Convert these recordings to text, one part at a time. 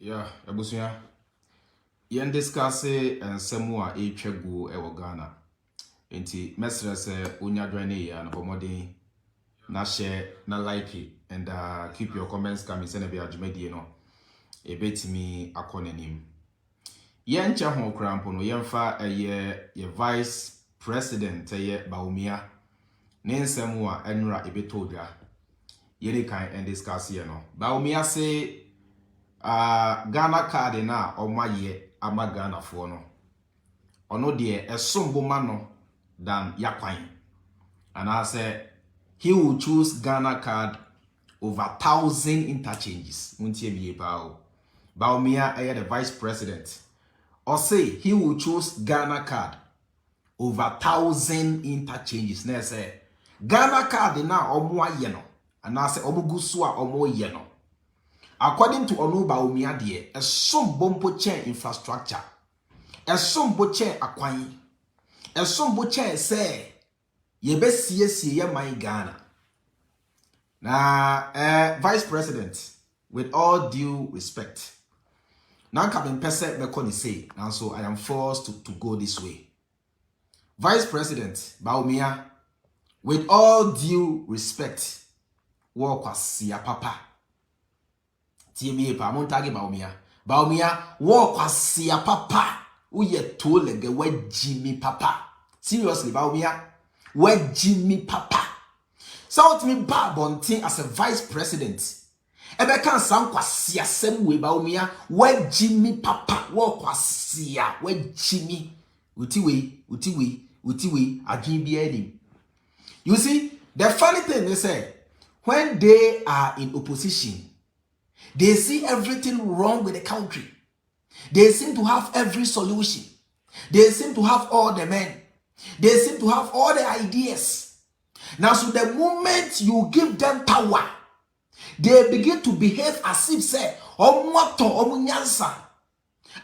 Yeah, abusuya. Yen discuss nsɛm a etwagu ɛwɔ Ghana. Enti mesra sɛ onya dwane ya na bomodin na share na like it and keep your comments coming send be adwumadie no. Ebetimi akɔnanim. Yen nkyɛ ho krampo no yemfa ye vice president Bawumia. Ne nsɛm a enra ebetodwa. Yene kan and discuss ye no. Bawumia say Ghana card na omaye ama Ghana for no. Ono de esombo no than yakwan. And I say he will choose Ghana card over 1,000 interchanges. Muntie biye pao. Bawumia the vice president. Or say he will choose Ghana card over 1,000 interchanges. Na say Ghana card na omo aye no. And I say omugu so a omo ye no. According to Onu Bawumia de, a sombo chain infrastructure, a sombo chain akwan, a sombo chain say, ye best see my Ghana. Now, Vice President, with all due respect, now coming person me say, and so I am forced to go this way. Vice President Bawumia, with all due respect, walk was see papa. Tiemi pa montagi Bawumia walk asia papa uye tolege we Jimmy papa. Seriously Bawumia we Jimmy papa. South me ba bontin as a vice president. Ebe kan san kwasia sem we Bawumia we Jimmy papa walk asia we Jimmy utiwe adwin bia enim. You see, the funny thing is when they are in opposition, they see everything wrong with the country. They seem to have every solution. They seem to have all the men. They seem to have all the ideas. Now, so the moment you give them power, they begin to behave as if say, "Omwato omunyansa,"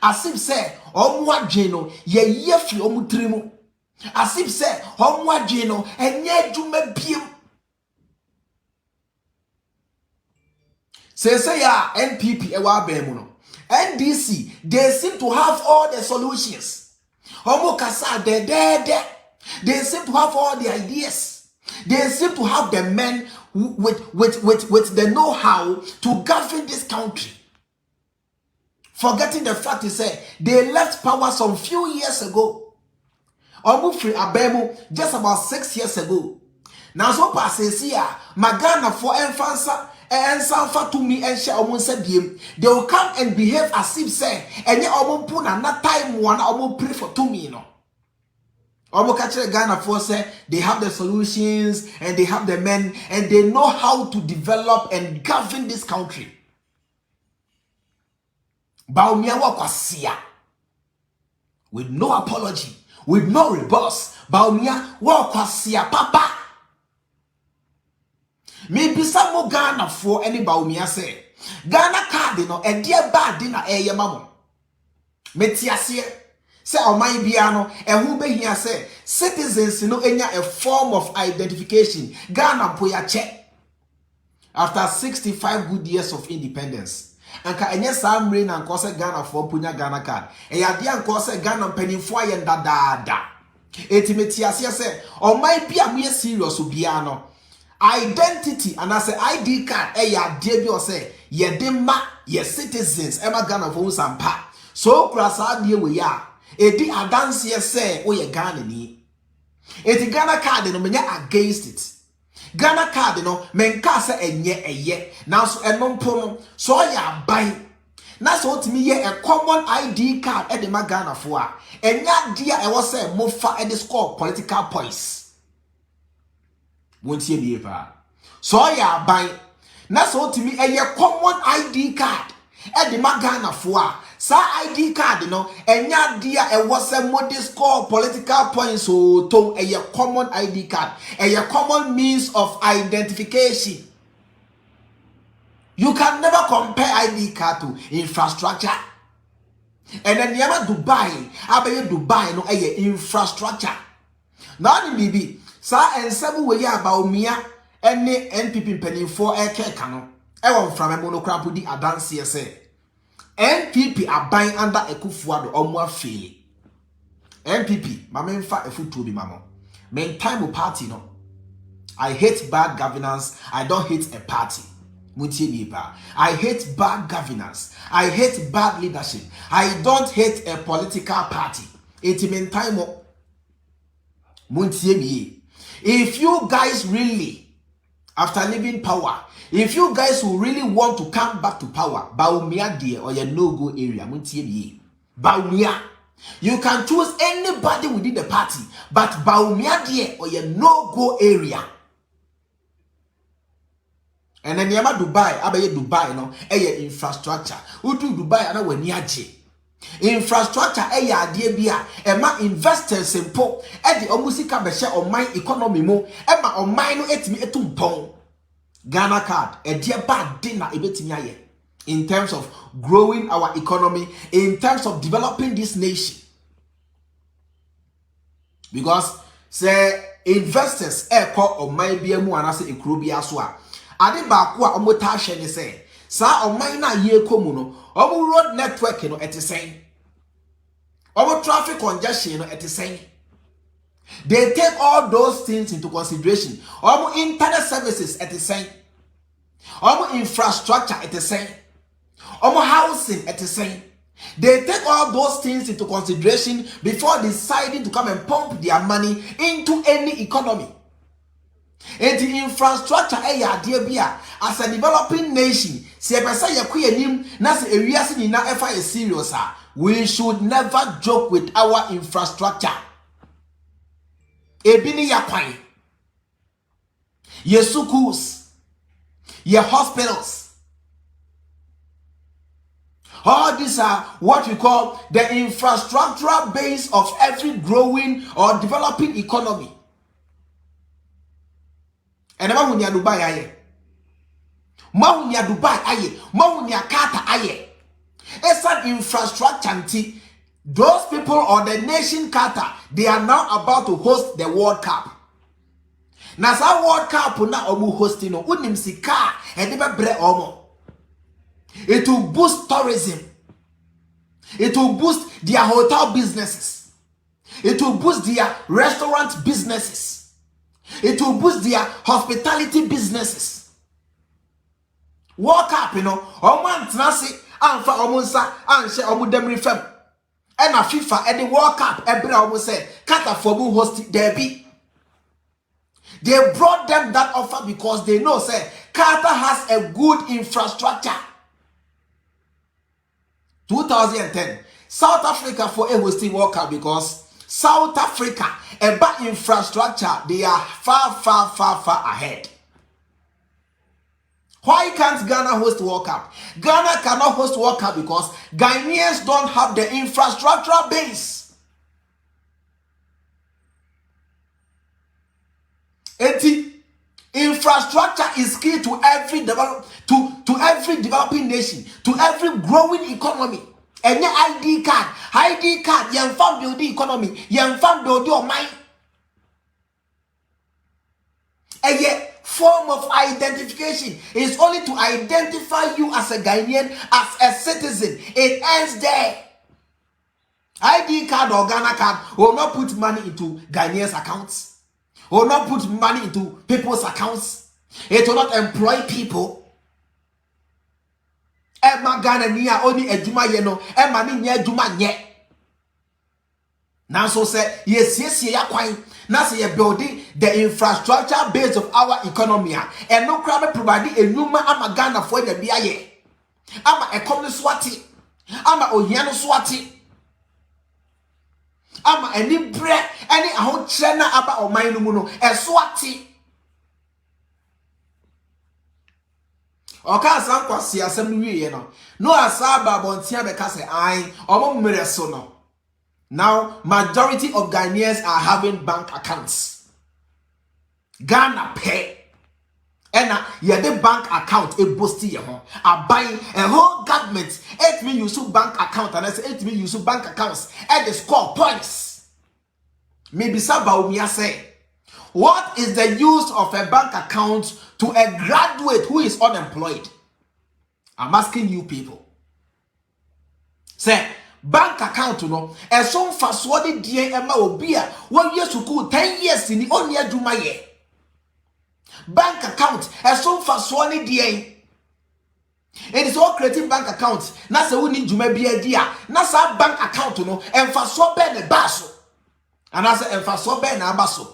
as if say, "Omwajeno ye yefi omutrimu," as if say, "Omwajeno enye jume biem." Say ya NPP ewa bemuno. NDC, they seem to have all the solutions. Homo kasa de. They seem to have all the ideas. They seem to have the men with the know-how to govern this country. Forgetting the fact is they left power some few years ago. Umuofia abemu just about 6 years ago. Now so passes here, Magana for enfansa. And some to me and share almost said they will come and behave as if say and you almost put not time one almost pray for 2 million. Almost catch Ghana for say they have the solutions and they have the men and they know how to develop and govern this country. Bawumia wakwasia with no apology, with no remorse. Bawumia wakwasia papa. Maybe some more Ghana for any Bawumia say Ghana card no a dear bad dinner a mamo. Metiasie say o my biano and who be here say citizens no enya a form of identification. Ghana poya check after 65 good years of independence. Anka enye sam rain and cause Ghana for punya Ghana card. E ya dia cause Ghana penifo ayenda da. Etimetiasie say o my bia me serious obiano. Identity and I say ID card ya debi or say ye demma ye citizens ema Ghana for sampa so krasa de we ya edi adanse ye say o ye Ghana ni eti Ghana card no menya against it. Ghana card no menka say enye eye now so enompo no so ya ban na so otimi ye a common ID card e de ma Ghana for a enya dia e wo say mo fa e de score political points. Won't ye be pa so ya buy na so to me a common ID card e de Ghana for sa ID card no enya dia e was a modest score political points so to a common ID card a common means of identification. You can never compare ID card to infrastructure. And then yama Dubai abaye Dubai no a infrastructure now ni bibi sa ensabu we ya Bawumia ene NPP penifo eke kano e won from monocrampo di adanse say NPP are buying under Ekufuado Umuofia. NPP, mama fa efutu bi mama. Men time party no. I hate bad governance. I don't hate a party. I hate bad governance. I hate bad leadership. I don't hate a political party. It's mean time. If you guys really, after leaving power, if you guys who really want to come back to power, Bawumia dear or your no-go area, Bawumia. You can choose anybody within the party, but Bawumia dear or your no-go area. And then yama Dubai, abaye Dubai no, infrastructure. Utu Dubai ana weni aje. Infrastructure adie bia, ema investors simple. Edi omusika beshe oman economy mo, ema oman no etimi etumpon. Ghana card, edie bad dinner ebetimi aye. In terms of growing our economy, in terms of developing this nation. Because say investors call oman bia mu anase ekuro bia so a. Ade ba ko a omota hwe ne say sa oman na ye komu no omo road network no etisen omo traffic congestion no etisen. They take all those things into consideration. Omo internet services etisen, omo infrastructure etisen, omo housing etisen. They take all those things into consideration before deciding to come and pump their money into any economy. And the infrastructure as a developing nation, we should never joke with our infrastructure. Ebini yakwai, ye schools, ye hospitals. All these are what we call the infrastructural base of every growing or developing economy. And ma wunya Dubai aye. Ma wunya Dubai aye. Ma wunya Qatar aye. Esa infrastructure nti. Those people or the nation Qatar, they are now about to host the World Cup. Na sa World Cup na omu hosting no unim sika e de bebre omo. It will boost tourism. It will boost their hotel businesses. It will boost their restaurant businesses. It will boost their hospitality businesses. World Cup, Oman Tanasi, Anfa Omunsa, Anshe Omudemri Fem. And a FIFA and the World Cup, every almost said, Qatar for who host Derby. They brought them that offer because they know, say, Qatar has a good infrastructure. 2010, South Africa for a hosting World Cup because South Africa, about infrastructure, they are far ahead. Why can't Ghana host World Cup? Ghana cannot host World Cup because Ghanaians don't have the infrastructural base. Infrastructure is key to every every developing nation, to every growing economy. And your ID card, young fan build the economy, young fan build your mind. And yet, form of identification is only to identify you as a Ghanaian, as a citizen. It ends there. ID card or Ghana card will not put money into Ghanaians' accounts, will not put money into people's accounts. It will not employ people. Emma Ghana niya only ejuma yeno, Emma ni nye ejuma nye. Now so say yes ya kwai. Now say you building the infrastructure base of our economy. And no crowd providing a numa ama Ghana for the biaye. Ama economy swati. Ama ohiano swati. Ama any bread any ahon chena aba oman no mu no e swati. Oka san kwasi asem wiye no asaba bontia be ka say ai omo mmere so no. Now majority of Ghanaians are having bank accounts. Ghana pay and the bank account a boost ye ho a buying a whole government 8 me use bank account and I say 8 me use bank accounts and they score points. Maybe Bawumia say, what is the use of a bank account to a graduate who is unemployed? I'm asking you people. Say bank account no e so mfaso de die e ma obi a wo wie suku 10 years ni oni adwuma ye. Bank account e so mfaso ne die. It is all creating bank account. Na se woni dwuma bia di a na sa bank account no emfaso be ne baso. Ana se emfaso be na abaso.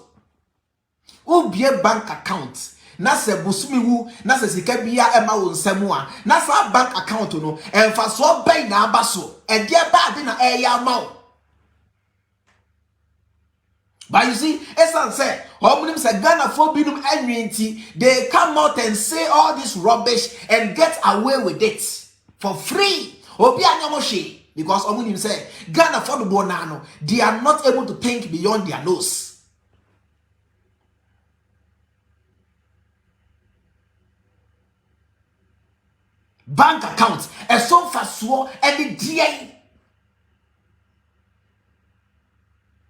Ubie bank account na se bosumi wu na se sika bia e ma wo nsam a na sa bank account no emfaso be na abaso e de ba de na e ya ma wo. But you see, Esan say, Homunim say Ghana for binum anwinti, they come out and say all this rubbish and get away with it for free. Obi anyamoshi, because Homunim say Ghana for the bonano, they are not able to think beyond their nose. Bank accounts, a so fast war and the DA.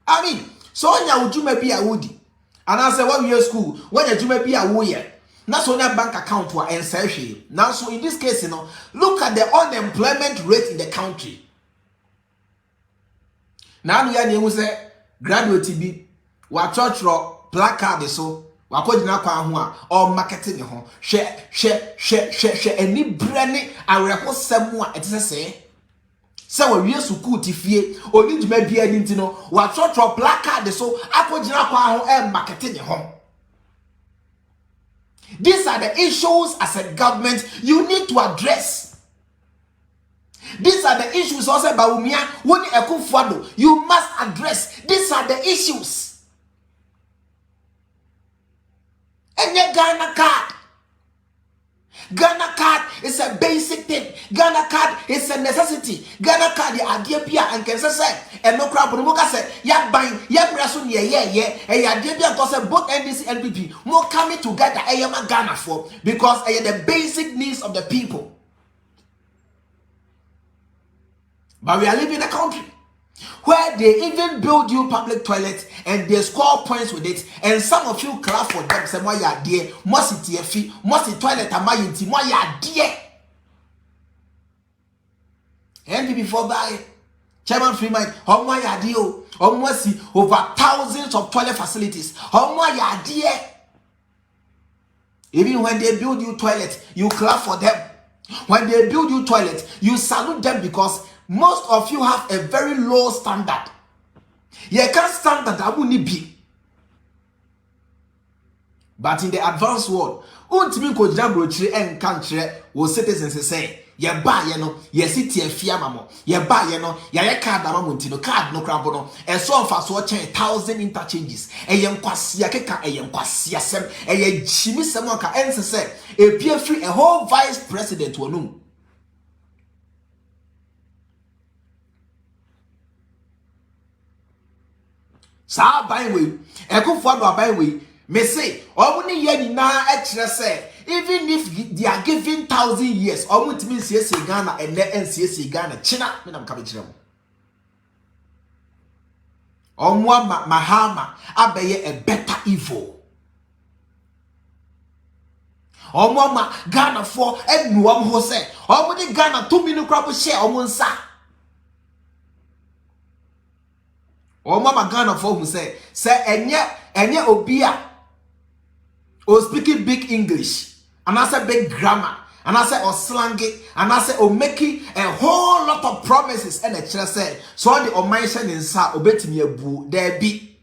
I mean, so nya ujuma bi a wodi. And I say one year school, when you ujuma bi a wo ye. Na so nya bank account wa ense hwe. Now so in this case, you know, look at the unemployment rate in the country. Now no ya ne say graduate bi wa churchro placard so wa kodina kwa ho a or marketing ho. Hwe ani brane awerehosem a etese say se wa wie suku tifie oni djuma bia ni ntino wa trotro placard so akogina kwa ho marketing ho. These are the issues as a government you need to address. These are the issues also Bawumia woni Ekufuado you must address. These are the issues. Enye Ghana card. Ghana card is a basic thing. Ghana card is a necessity. Ghana card the idea pia and can say and no crap no say ya buying ya braso ye and ya idea pia because both NDC and NPP more coming together Ghana for because the basic needs of the people. But we are living in a country where they even build you public toilets and they score points with it, and some of you clap for them. Say, "Why ya dear? Must it fee? Must it toilet? Am I in team? Why ya dear?" And before that, Chairman Freemind, how why ya dear? Almost over thousands of toilet facilities. How why ya dear? Even when they build you toilet, you clap for them. When they build you toilet, you salute them because most of you have a very low standard. You can't stand that I wouldn't be. But in the advanced world, untimi ko jambro chire en country wo citizens say, ye ba ye no, ye sit ye fia mamo, ye ba ye no, ye card amount no card no crabo no, and so far so 1,000 interchanges. E yen kwasia keka e yen kwasia sem, e ye jimi sem ka ense say, e pie free a whole vice president wonum. Sa by way, Ekufuado by way, me say, omuni ye ni na ekire say, even if they are giving 1,000 years, omuti mi CSA Ghana and CSA Ghana, China, me nam ka be kire mo. Omwa Mahama abeye a better evil. Omwa Ghana for enuam ho say, omudi Ghana 2 million crop share omunsa. O mama Ghana for who say enye obia o speaking big English and I say big grammar and I say or slangy and I say o making a whole lot of promises and a church say so the omission in sa obetimi abu there be.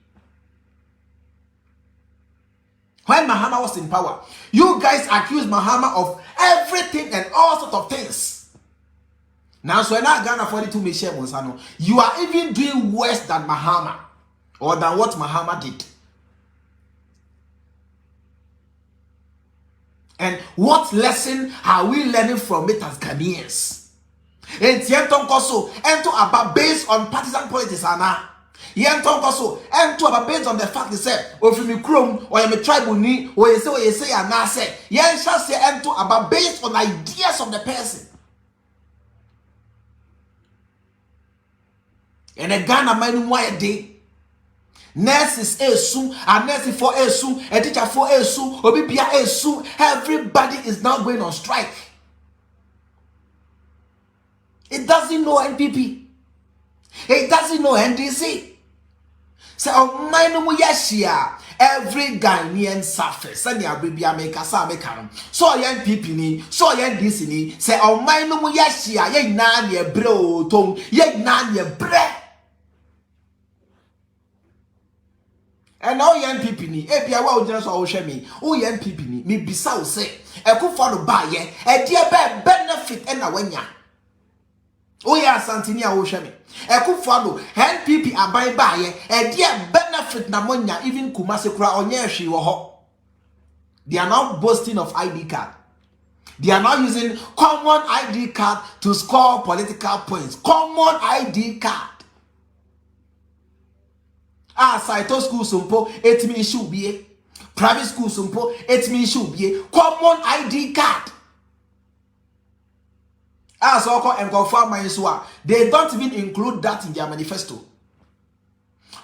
When Mahama was in power, you guys accused Mahama of everything and all sorts of things. Now, so now Ghana 42 Michelle Monsano, you are even doing worse than Mahama or than what Mahama did. And what lesson are we learning from it as Ghanaians? And Tienton Koso, and to about based on partisan politics, Anna. Yenton Koso, and to about based on the fact they said, or if you chrome, or you tribal knee, or you say, and I say, Yen shall say, and to about based on ideas of the person. And a Ghana man why day. Nurses soon, a nurse for soon, a teacher for soon, Obibia soon. Everybody is now going on strike. It doesn't know NPP. It doesn't know NDC. So every Ghanaian suffers. Send your baby make a samekano. So NPP ni, so NDC ni. Say ye nan ye bro tong, ye nan ye bre. And now NPP ni, ebia wa ojina so ohwe mi. O NPP ni, me bisa o say, e ku follow ba ye, e dia be benefit e na wanya. O ya santini a ohwe mi. E ku follow NPP aban ba ye, e dia benefit na monya even Kumasi kura onye hwe wo ho. They are now boasting of ID card. They are now using common ID card to score political points. Common ID card. Saito school sumpo, it means should be private school sumpo, it means should be common ID card. So and confirm my swa. They don't even include that in their manifesto.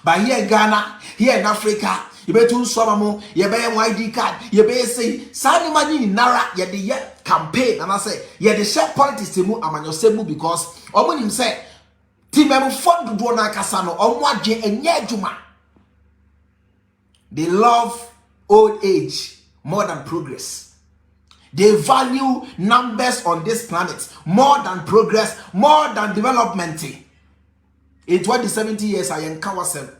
But here in Ghana, here in Africa, you better do some you better ID card, you better say, Sani money in Nara, you the campaign, and I say, you the share politics to move among yourself because when him say, Timemu fund do na kasano, or what je and juma. They love old age more than progress. They value numbers on this planet more than progress, more than development. In 70 years, I encounter them.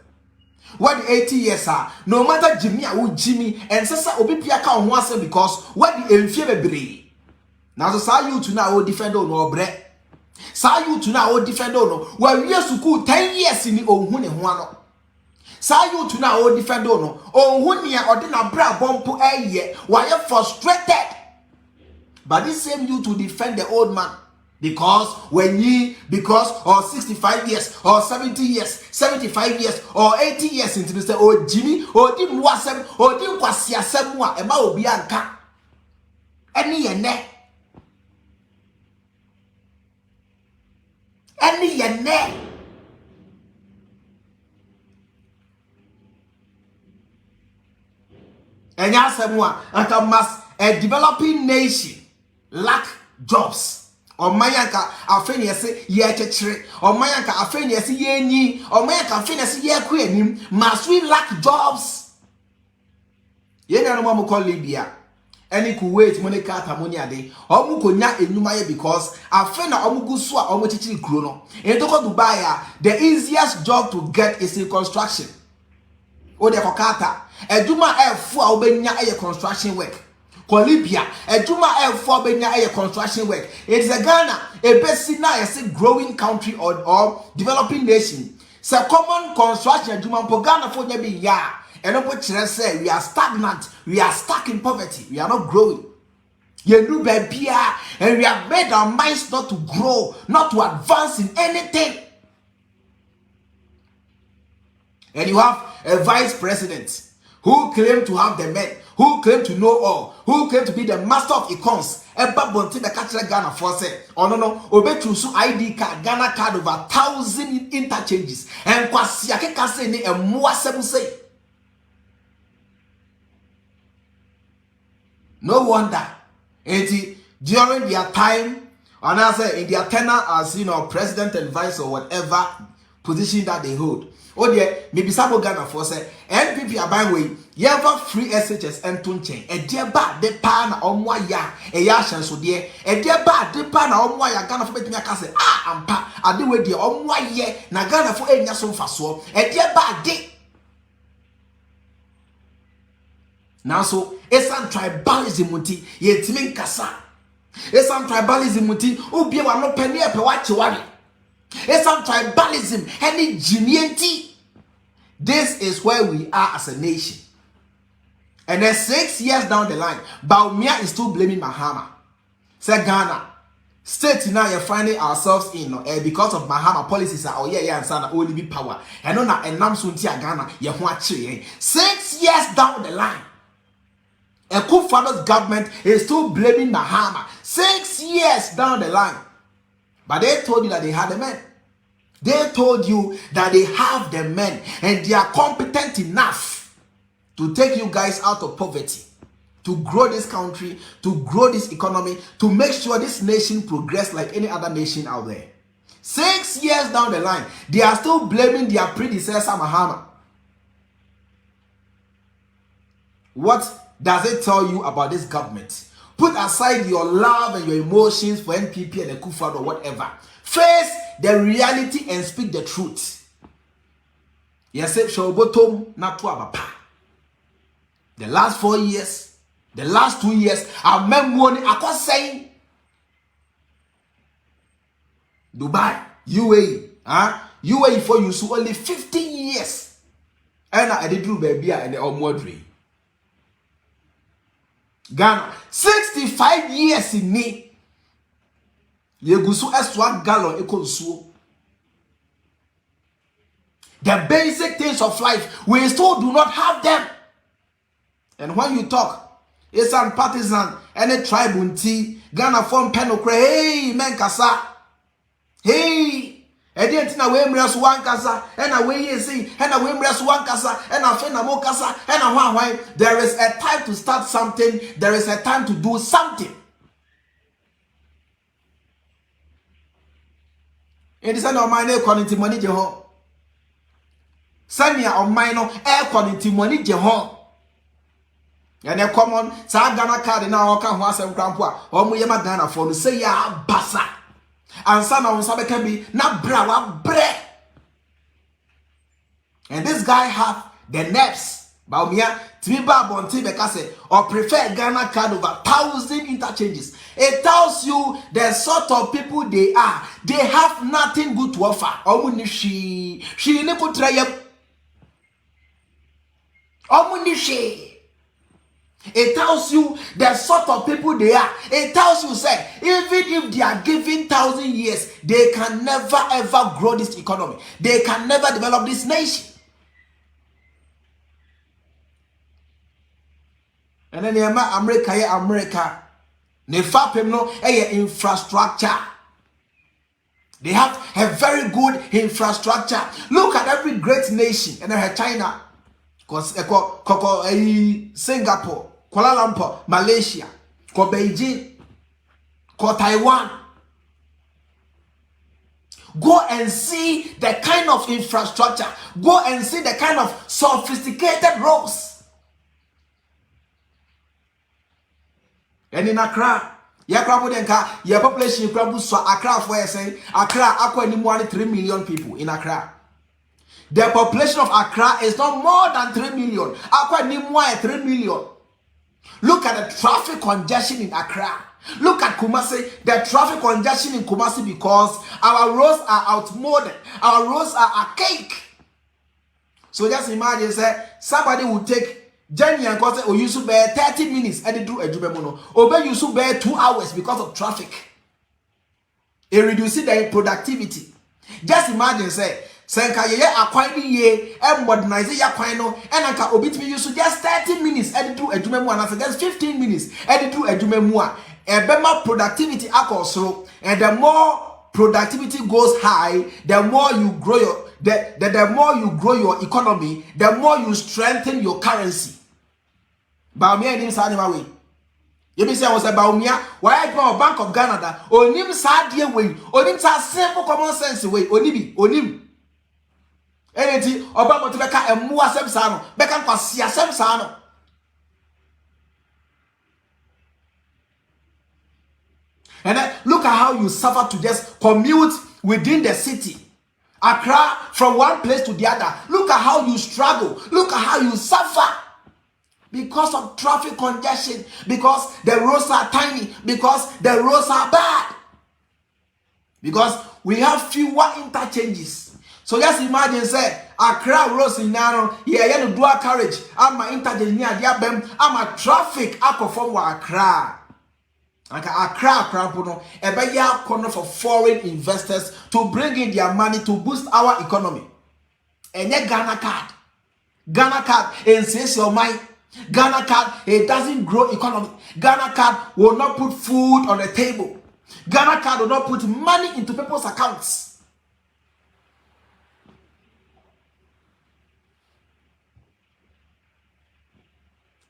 What the 80 years are, no matter Jimmy or Jimmy, and Sasa Obipia can once because what the inferior. Now, so say you to now defend on or bread. Say you to now defend on. Well, we are to 10 years in the Ohune. Say you to now defend on. Oh, when you are ordinary bra bomb a year, why you frustrated? But this same you to defend the old man. Because or 65 years, or 70 years, 75 years, or 80 years into Mr. Oh Jimmy, or dim wasem, or dim kwasia semwa, ema obianka. Any yene. Any yene. And yasemwa, a developing nation lack jobs. Or mayanka afeni yese ye chechire or mayanka afeni yese ye nyi or mayanka afeni yese ye kwenim must we lack jobs ye na no mo call Libya any Kuwait money card ammonia de omu konya enuma ye because afena omu gusu a omu chichiri kuro no en to ko Dubai the easiest job to get is in construction o de kokata eduma efu a obenya eye construction work. Libya, a Juma for Benya construction work. It is a Ghana, a Bessina, a growing country or developing nation. So common construction, Juma Ghana for Nebi ya. And what say we are stagnant, we are stuck in poverty, we are not growing. You do baby, and we have made our minds not to grow, not to advance in anything. And you have a vice president who claim to have the men, who claim to know all, who claim to be the master of econs. Eba bonti the catcher Ghana for say, oh no, obetu su ID card, Ghana card over 1,000 interchanges, and kwasiake kase ni emwa sebu say. No wonder, during their time, and I say in their tenure as president and vice or whatever position that they hold. Oh dear, maybe Sabo Ghana for say NPP Abangwe, Yeva free SHS and Tunchen, a dear bad de pan on waya, a yashan so dear, a dear bad de pan on waya Ghana for betting a castle, ampa, I do with the on waya, na Ghana for a yason faso, a dear bad de. Now so, it's some tribalism muti, ye timin kasa. It's some tribalism muti, who be one no penny up a watch worry. It's some tribalism, any geniality. This is where we are as a nation. And then 6 years down the line, Bawumia is still blaming Mahama. Say Ghana, state now you're finding ourselves in because of Mahama policies are and sana only be power. And on and nam suntia Ghana, you want 6 years down the line. A Kufuor's government is still blaming Mahama. 6 years down the line. But they told you that they had the men. They told you that they have the men and they are competent enough to take you guys out of poverty, to grow this country, to grow this economy, to make sure this nation progress like any other nation out there. 6 years down the line, they are still blaming their predecessor Mahama. What does it tell you about this government? Put aside your love and your emotions for NPP and the Kufad or whatever. Face the reality and speak the truth. Yes, Shobotom Natuabapa. The last 4 years, the last 2 years, I remember I was saying Dubai, UAE, UAE for you so only 15 years. And I did do baby and the Omwadri. Ghana, 65 years in me. Yegusu S1 gallon ekonsuo. The basic things of life, we still do not have them. And when you talk, it's an partisan, any tribe unti, Ghana form penokre, hey, men kasa, hey, Edientina we mres one kasa, and away ye see, and away mres one kasa, and a fena mo kasa, and a why. There is a time to start something, there is a time to do something. It is an omine quality money jeho. Sanya omino air quality money jeho. And a common sa Ghana card now can was and grandpa, or Muyama Ghana for say ya basa. And some of us can be not brawa bre. And this guy have the nerves. Bawumia, Tiba Bonti Bekase, or prefer Ghana card over 1,000 interchanges. It tells you the sort of people they are. They have nothing good to offer. Omunishi, she never try. Omunishi. It tells you the sort of people they are. It tells you, say, even if they are given 1,000 years, they can never ever grow this economy. They can never develop this nation. And then America, ne fapem no infrastructure. They have a very good infrastructure. Look at every great nation, and then China, Singapore, Kuala Lumpur, Malaysia, Beijing, Taiwan. Go and see the kind of infrastructure. Go and see the kind of sophisticated roads. And in Accra, your population so Accra for say Accra akwa 3 million people in Accra. The population of Accra is not more than 3 million. Akwa 3 million. Look at the traffic congestion in Accra. Look at Kumasi, the traffic congestion in Kumasi because our roads are outmoded. Our roads are archaic. So just imagine, say, somebody will take Jenny and cause or use to bear 30 minutes and do a jubemono. Or you to bear 2 hours because of traffic. It reduces the productivity. Just imagine, say, Senka ye acquiring ye and modernize ya quino and anka obit me use just 30 minutes and do a jumemua and just 15 minutes and do a jumemua. A better productivity also, and the more productivity goes high, the more you grow your the more you grow your economy, the more you strengthen your currency. Bawumia nim sa anima we. You be say I was a Bawumia, why I go Bank of Ghana onim sa de we, onim sa simple common sense way, onim. Eneti oba mo to beka emu asem sa no, beka kwasi asem sa no. And then look at how you suffer to just commute within the city. Accra from one place to the other. Look at how you struggle. Look at how you suffer. Because of traffic congestion. Because the roads are tiny. Because the roads are bad. Because we have fewer interchanges. So just imagine, say, Accra roads in Nano, yeah, no dual carriage. I'm a interchange near the I'm a traffic I perform with Accra. Accra a corner for foreign investors to bring in their money to boost our economy. And yet Ghana card insists your mind. Ghana card, it doesn't grow economy. Ghana card will not put food on the table. Ghana card will not put money into people's accounts.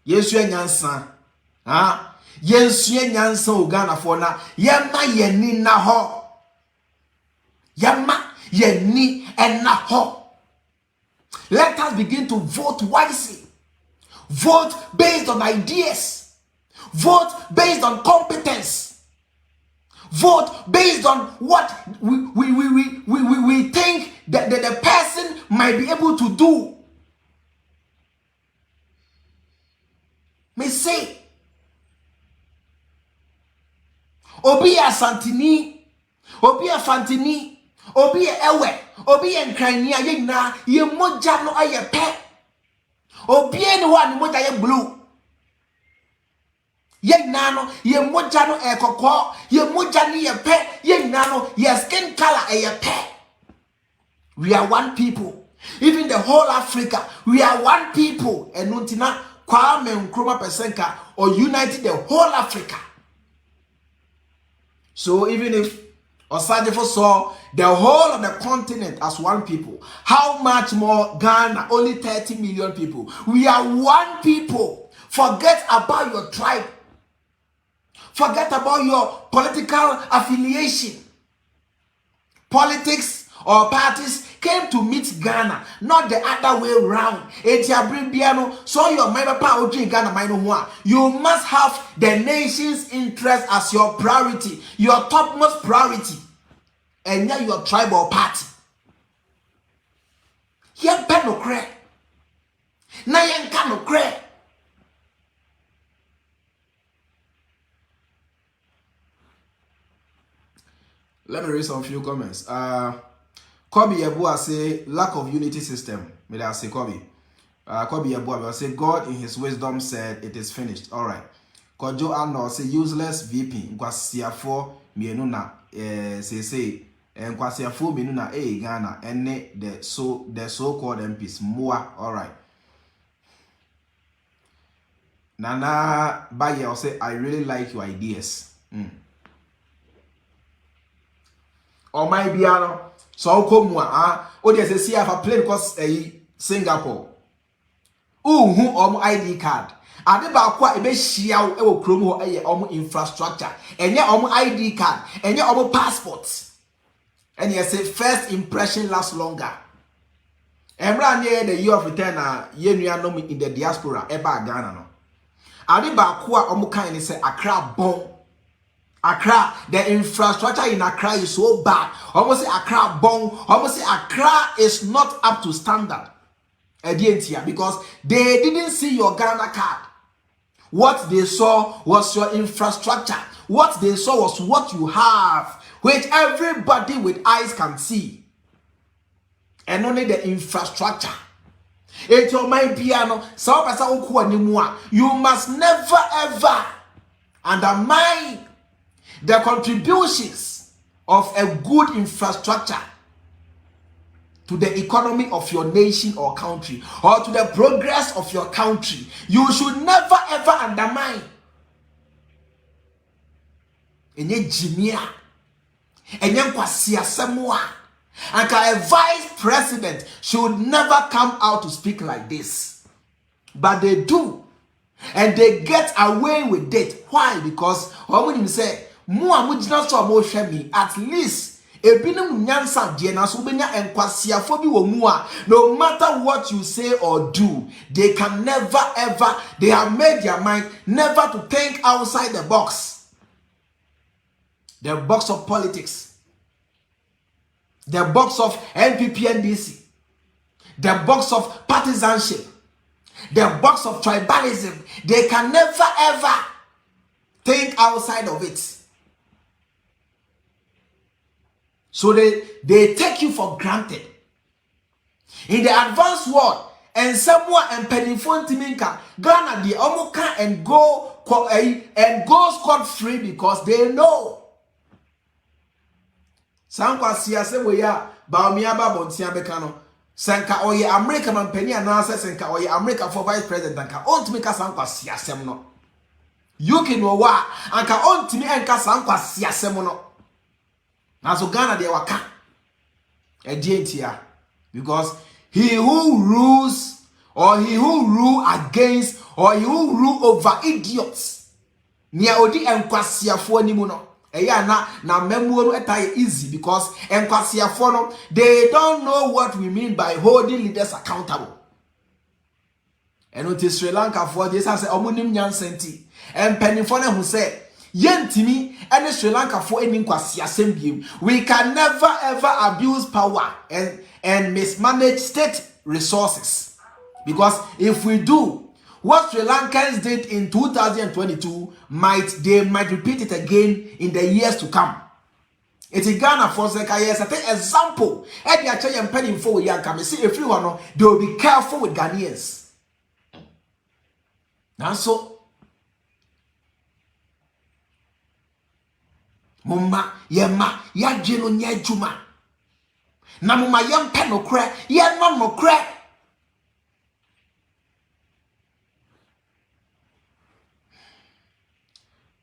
Yes, you are Yes, ye nyansa o Ghana for na ye ma ye ni na ho. Yama Yeni and Naho. Let us begin to vote wisely. Vote based on ideas. Vote based on competence. Vote based on what we think that the person might be able to do. Me say, Obi a Santini, Obi a Fantini, Obi a Ewe, Obi a Nkrania, Yena, ye moja no aye pe. Obi anyone moja ye blue. Ye nano, ye moja no e koko, ye moja ni ye pe, ye nano, ye skin color e ye pe. We are one people. Even the whole Africa, we are one people. And nuntina Kwame Nkrumah Pesenka or united the whole Africa. So even if Osadefo saw the whole of the continent as one people, how much more Ghana, only 30 million people. We are one people. Forget about your tribe. Forget about your political affiliation. Politics or parties came to meet Ghana, not the other way around. So your Ghana, you must have the nation's interest as your priority, your topmost priority, and not your tribe or party. Yen no cre. Na yen ka no cre. Let me read some few comments. Kobe Yabua say lack of unity system. May I say Kobe? Kobe Yabua will say God in his wisdom said it is finished. All right. Kojo Ano say useless VP. Nkwasiafo mienuna say Nkwasiafo mienuna Ghana ene the so-called MPs Moa. All right. Nana Baye will say I really like your ideas. Or my biano. So come o dey say if I plane cause Singapore. Who ID card. Ade ba kwa ebe hia wo e wo krom ho eye infrastructure. Enye ID card, enye passport. And you say first impression lasts longer. Emra near the year of return ye nuanom in the diaspora eba Ghana no. Ade ba kwa kan say Accra bon. Accra, the infrastructure in Accra is so bad. Almost say Accra bon. Almost say Accra is not up to standard. Because they didn't see your Ghana card. What they saw was your infrastructure. What they saw was what you have, which everybody with eyes can see. And only the infrastructure. It's your mind piano. You must never ever undermine the contributions of a good infrastructure to the economy of your nation or country, or to the progress of your country. You should never ever undermine. Enye jimia, enye nkwasia semua. And a vice president should never come out to speak like this. But they do. And they get away with it. Why? Because when you say, at least ebinum nyansa die na so benya enkwasiafo bi wo mu a, no matter what you say or do, they can never ever, they have made their mind never to think outside the box. The box of politics, the box of NPP NDC, the box of partisanship, the box of tribalism. They can never ever think outside of it. So they take you for granted. In the advanced world, and someone and penifon timinka, Ghana the omuka and go scot-free because they know. Sankwa siyase we ya Bawumia Bontia Bekano. Sanka oye America man penny and answer Sanka oye America for vice president anka on to make a sankwa siyasem no. You can know wa anka on to me anka sankwa siyasem no. Nazo Ghana de waka because he who rules or he who rule against or he who rule over idiots near odi enkwasiafo animu no na memuo no etai easy because enkwasiafo no they don't know what we mean by holding leaders accountable. Eno ti Sri Lanka for this say omunim nyansenti empanifo na hu say yentimi ene Sri Lanka for eni nkwasiasem biem. We can never ever abuse power and mismanage state resources, because if we do, what Sri Lankans did in 2022 they might repeat it again in the years to come. It's in Ghana for yes, I take example. And you actually am penning for young come see if you want, they will be careful with Ghanaians. Now so Mumma yema ya jeno nye juma. Na mumma yem pen no kre, ye no kre.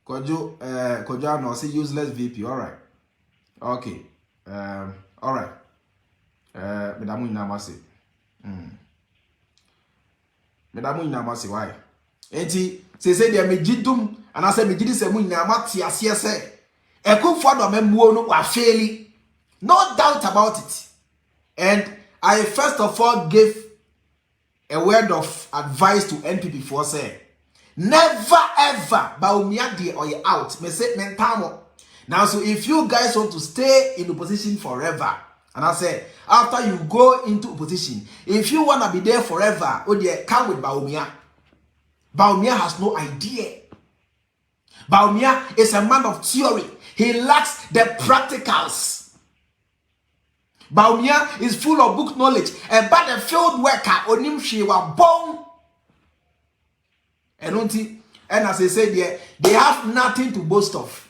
Kojo no say useless VP. All right. Okay. All right. Medamu inamasi. Medamu inamasi why? Enti say dia megidum and I say megidi se mu inamati ase se. Ekufo do memuo no wa faili. No doubt about it. And I first of all gave a word of advice to NPP for say never ever Bawumia de or you out. Me say mentamo. Now so if you guys want to stay in opposition forever, and I say after you go into opposition, if you want to be there forever, oh dear, come with Bawumia. Bawumia has no idea. Bawumia is a man of theory. He lacks the practicals. Bawumia is full of book knowledge, and but the field worker onim she was born. And as I said there, they have nothing to boast of.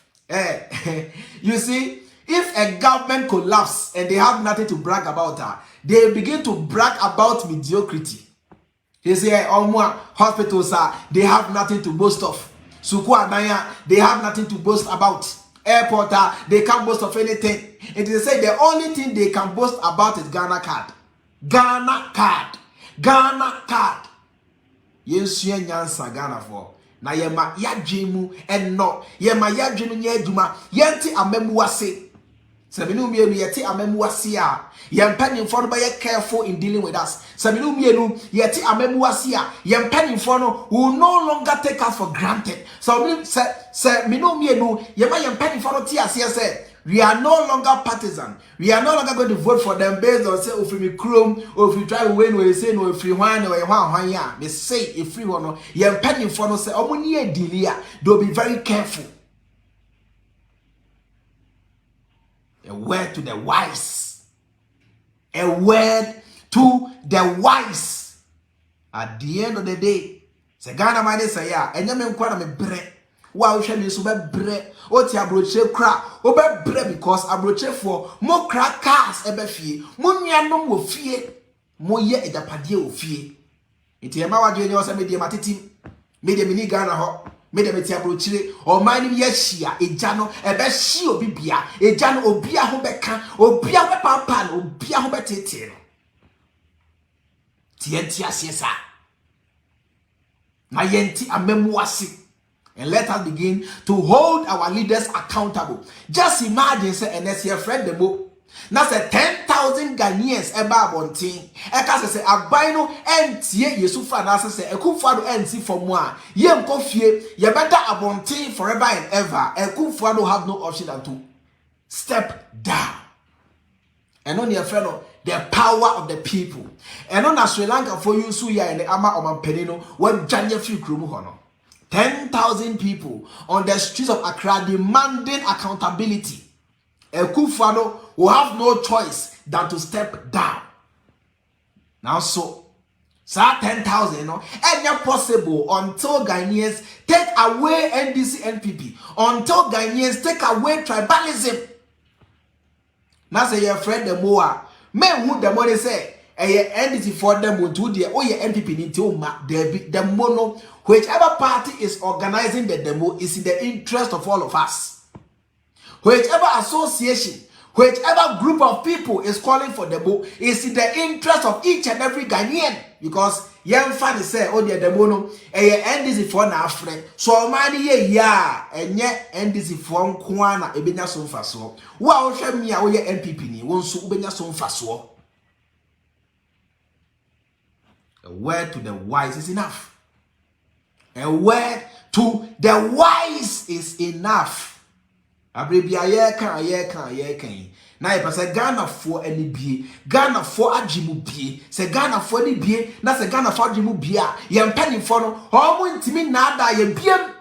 You see, if a government collapses and they have nothing to brag about, they begin to brag about mediocrity. They say, hospitals, they have nothing to boast of. Suku Adanya, they have nothing to boast about. Airport, they can't boast of anything. And they say the only thing they can boast about is Ghana card. Ghana card. Ghana card. Yensuye nyansa Ghana for. Na yema yadwemu enno. Yema yadwenu nye adwuma. Yenti amemuase. Sabinu mienu yeti amemuase a. Yempanimfo no be careful in dealing with us. Sabinu mienu yeti amemuase a. Yempanimfo no will no longer take us for granted. So se minu mienu yema yempanimfo no ti ase say we are no longer partisan. We are no longer going to vote for them based on say if we chrome or if we try to win we say no if we win or hwan ya. Me say if we no yempanimfo no say omuni e deal they'll be very careful. A word to the wise. A word to the wise. At the end of the day, se Ghana man say ya, enyame nkwa na me bre. Wa hwe me so be bre. O ti abroche kra, o be bre because abroche for mo kra cars ebe fie. Mo nuanom wo fie. Mo ye ejapade wo fie. Enti e ma wadwe ne o se me die matetim. Me de mini Ghana ho. Me de meti abrochire o man ni ye hia eja no ebe hia obi bia eja no obi a ho beka obi a be papa no obi a ho betete no tienti asiesa na yenti amemuase. And let us begin to hold our leaders accountable. Just imagine say NSC friend demo. Now say 10,000 Ghanaians eba abontin. Eka say abaino entie Yesufa na say Ekufuado enti for moi. Ye mkofie ye better abontin forever and ever. Ekufuado have no option than to step down. And on your friend the power of the people. And on Sri Lanka for you so ya in the ama oman penino when janye few krumu hono. 10,000 people on the streets of Accra demanding accountability. Ekufuado will have no choice than to step down. Now so 10,000 no any possible until Ghanaians take away NDC NPP, until Ghanaians take away tribalism. Now say your friend the Moa, men who the money say a NDC for them will do the NPP need to the mono. Whichever party is organizing the demo is in the interest of all of us. Whichever association, Whichever group of people is calling for the vote is in the interest of each and every Ghanaian. Because young fan say, oh, the demono, NDC for na friend. So, money ye and yet NDC for Kwana, Ebenya son faso. Wow, shame me away NPP ni, won't so Ubenya son faso. A word to the wise is enough. A word to the wise is enough. Abribia ye kan. Na ye pese Ghana for any bie, Ghana for ajimu bie, se Ghana for any bie, na se Ghana for ajimu bia, ye mpeni for no, omo ntimi na ada ye biem.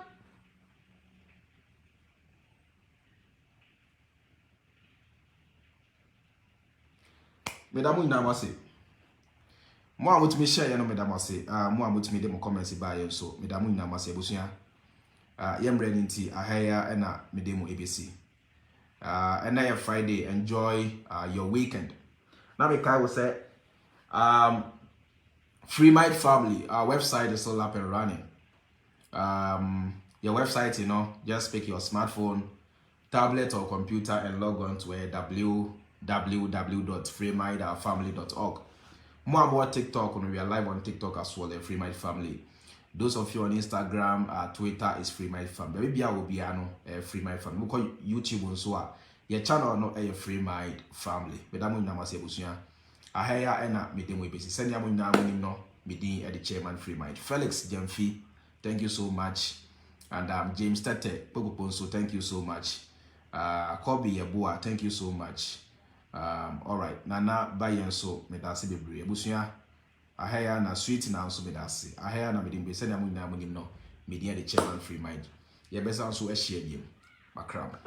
Medamu ina mase. Mo amutimi share ye no medamu ase. Mo amutimi de mo comments ba ye so, medamu ina mase busua. Yembre nti ahaya ena medemu ebesi. And now Friday, enjoy your weekend. Now Kai will say, Freemind family, our website is all up and running. Your website, you know, just pick your smartphone, tablet or computer and log on to www.freemindourfamily.org. More about TikTok, we are live on TikTok as well, the Freemind family. Those of you on Instagram, Twitter is Freemind family. Maybe I will be Freemind family. We call YouTube also. Your channel no Freemind family. Medamu namase busuya. Ahaya ena medemu ebesi. Send yamu namu no medi the chairman Freemind. Felix Jamfi, thank you so much. And James Tete Pogoponso, thank you so much. Kobe Yabua, thank you so much. All right, Nana Bayenso medasi bebre. Busuya. Ahaya na sweet na so medasi. Ahaya na medimbe send yamu namu no medi the chairman Freemind. Ye besa so share biem. Makrab.